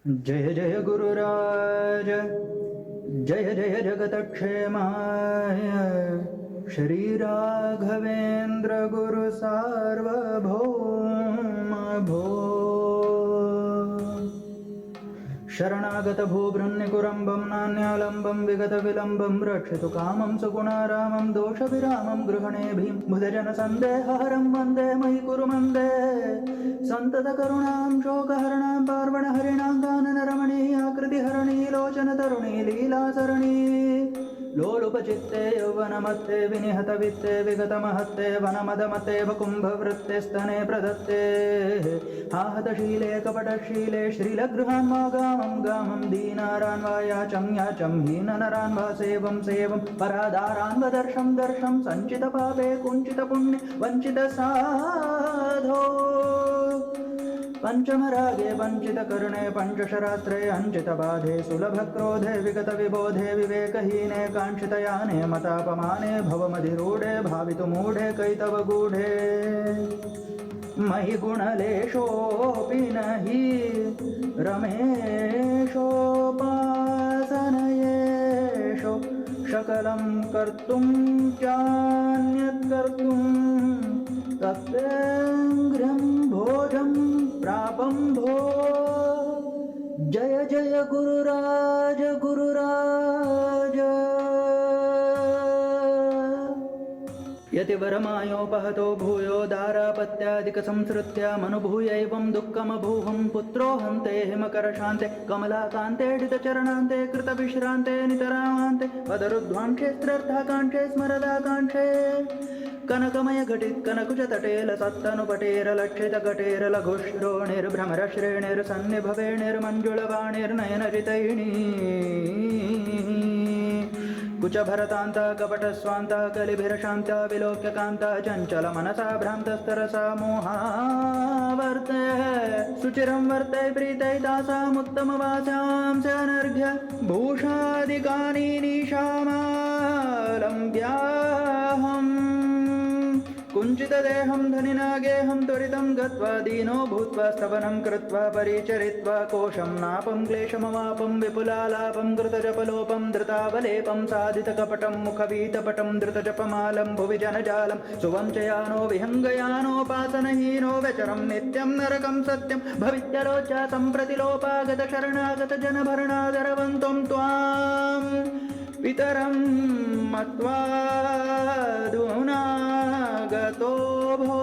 जय जय गुरुराज, जय जय जगतक्षेमाय, श्री राघवेंद्र गुरु सार्वभौम भो। शरणागत भूभृन्निकुरम्बं नान्यालम्बं विगत विलम्बं रक्षतु कामं सुगुणारामं दोषविरामं गृहणे भीं बुधजनसन्देहहरं वन्दे मयि कुरु मन्दे सन्ततकरुणां शोकहरणां पार्वणहरिणां काननरमणीयाकृतिहरणी लोचनतरुणी लीलासरणी लोलुपचित्ते यौवनमत्ते विनिहतवित्ते विगतमहत्ते वनमदमते वकुम्भवृत्ते स्तने प्रदत्ते आहतशीले कपटशीले श्रीलगृहान्वागामं गामं दीनारान् वा याचं याचं हीननरान् वा सेवं सेवं परादारान् वदर्शं दर्शं सञ्चितपापे कुञ्चितपुण्ये वञ्चितसाधो पंचमरागे वंचितकरुणे पंचशरास्त्रे अंचितबाधे सुलभक्रोधे विगतविबोधे विवेकहीने कांक्षितयाने मतापमाने भवमधिरूढे भावितुमूढे कैतवगूढे मयि गुणलेशोऽपि नहि रमेशोपासनयेषु सकलं कर्तुं चान्यत् कर्तुं तत्तेऽङ्घ्रिं भोजं प्रापं भो। जय जय गुरुराज गुरुराज। यतिवरमायोपहतो भूयो दारापत्यादिकसंसृत्या मनुभूयैवं दुःखमभूवं पुत्रो हन्ते हिमकरशान्ते कमलाकान्तेडितचरणान्ते कृतविश्रान्ते नितरामान्ते पदरुध्वांक्षे स्त्रर्थाकाङ्क्षे स्मरदाकाङ्क्षे कनकमय घटित कनकुजतटेल सत्तनुपटेरलक्षित कटेरलघुष्रोणिर्भ्रमरश्रेणिर्सन्निभवेणिर्मञ्जुलवाणिर्नयनजितैणी कुचभरतान्ता कपटस्वान्ता कलिभिरशान्ता विलोक्यकान्ता चञ्चलमनसा भ्रान्तस्तरसा मोहावर्ते सुचिरं वर्ते प्रीतै तासामुत्तमवासां स्यानर्घ्य भूषादिकानि निशामालम्ब्याहम् कुञ्चितदेहं धनिनागेहं त्वरितं गत्वा दीनो भूत्वा स्तवनं कृत्वा परिचरित्वा कोशं नापं क्लेशमवापं विपुलालापं कृतजपलोपं धृतावलेपं साधितकपटं मुखवीतपटं धृतजपमालं भुवि जनजालं सुवंचयानो विहङ्गयानोपासनहीनो व्यचरं नित्यं नरकं सत्यं भवित्यलोचा सम्प्रतिलोपागत शरणागत जनभरणादरवन्तं त्वां पितरं मत्वा गतो भो।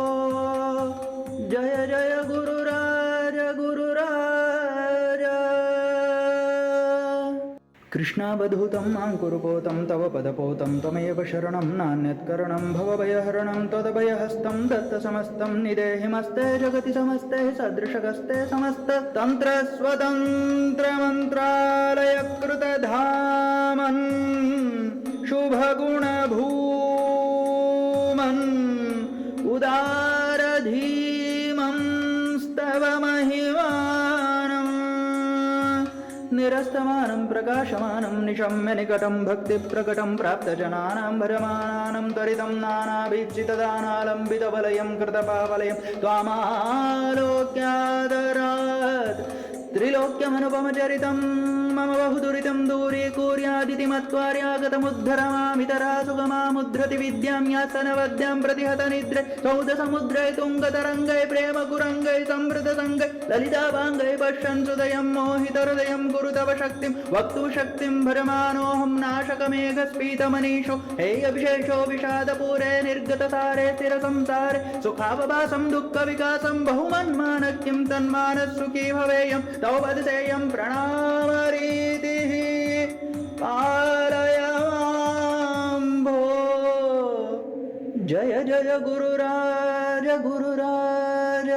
जय जय गुरुराज गुरुराज। कृष्णावधूतं माङ्कुरुपोतं तव पदपोतं त्वमेव शरणं नान्यत्करणं भवभयहरणं त्वदभयहस्तं दत्तसमस्तं निदेहिमस्ते जगति समस्ते सदृशगस्ते समस्ततन्त्रस्वतन्त्रमन्त्रालयकृतधामन् शुभगुणभूमन् उदारधीमं स्तव महिमानं निरस्तमानं प्रकाशमानं निशम्य निकटं भक्तिप्रकटं प्राप्तजनानां भजमानानं त्वरितं नानाभीप्सितदानालम्बितवलयं कृतपावलयं त्वामालोक्यादरात् त्रिलोक्यमनुपमचरितं मम बहुदुरितं दूरीकूर्यादिति मत्वार्यागतमुद्धरमामितरा सुगमामुद्धृति विद्यां यासनवद्यां प्रतिहतनिद्रे सौधसमुद्रे तुङ्गतरङ्गै प्रेमकुरङ्गै संवृतसङ्गै ललिताभाङ्गै पश्यन् सुदयं मोहितहृदयं कुरु तव शक्तिं वक्तुशक्तिं भजमानोऽहं नाशकमेघस्फीतमनीषो हेयविशेषो विषादपूरे निर्गतसारे स्थिरसंसारे सुखावभासं दुःखविकासं बहुमन्मानक्यं तन्मानस्सुखी भवेयं तव वदसेयं प्रणामरीतिः पालय मां भो। जय जय गुरुराज गुरुराज।